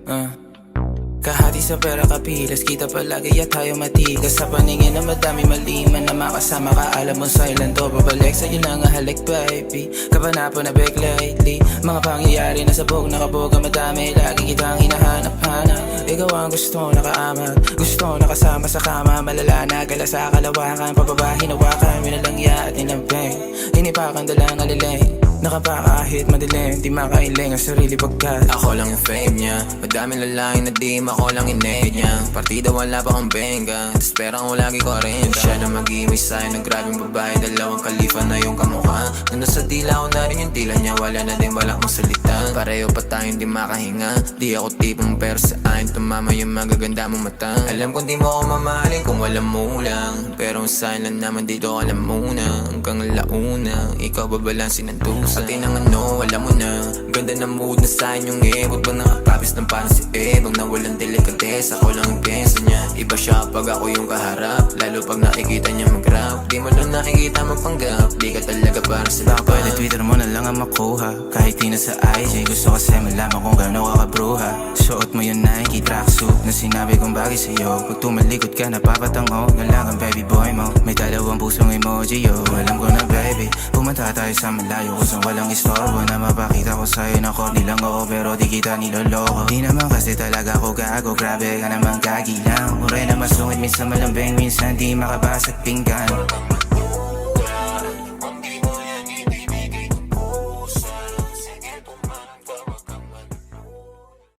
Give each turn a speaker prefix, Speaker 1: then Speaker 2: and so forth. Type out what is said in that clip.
Speaker 1: uh. Kahati sa pera kapilas, kita palagi at tayo matigas. Sa paningin na madami maliman na makasama ka, alam mo silent to. Babalik sa'yo na nga halik baby, kapanapan na back lately. Mga pangyayari na sabog, nakaboga madami, lagi kitang hinahanap-hanap. Ikaw ang gusto nakaamat, gusto nakasama sa kama. Malala na gala sa kalawakan, pababa hinawakan, minalang at inabeng. Hinipakan dalang aliling, nakapakahit madilim, di makailing ang sarili pagkat
Speaker 2: ako lang yung fame niya, madaming lalaki na di ako lang inate niya. Partida wala pa akong benga, tas pera ko lagi ko rin. Siya na mag-iwis sa'yo ng grabing babae, dalawang kalifa na yung kamukha. Nandun sa dila ko na rin yung tila niya, wala na din wala kong salita. Pareho pa tayong di makahinga, di ako tipong pero sa akin tumama yung magaganda mong mata. Alam kong di mo ako mamahalin kung alam mo lang, pero ang sa'yo lang naman dito alam mo na. Hanggang launa, ikaw babalansin ng tusa. Pati ng ano, alam mo na, ganda ng mood na sa'yo yung ebot. Bang nakapapis ng parang si Ebang na walang delikatesa, ako lang yung pensa niya. Iba siya pag ako yung kaharap, lalo pag nakikita niya mag-rap. Di mo lang nakikita magpanggap, di ka talaga para sa
Speaker 1: baka pwede Twitter mo na lang ang makuha, kahit di na sa IG. Gusto kasi malaman kung gano'n ka kabruha. Suot mo yung Nike tracksuit na sinabi kong bagay sa'yo. Pag tumalikod ka napapatango na lang ang baby boy mo. May dalawang pusong emoji yo, alam ko na baby. Pumunta tayo sa malayo kusang walang istorbo, na mapakita ko sa'yo na corny lang ako pero di kita niloloko. Di naman kasi talaga ako gago, grabe ka naman kagi lang. Uray na masungit, minsan malambing, minsan di makabasag pinggan.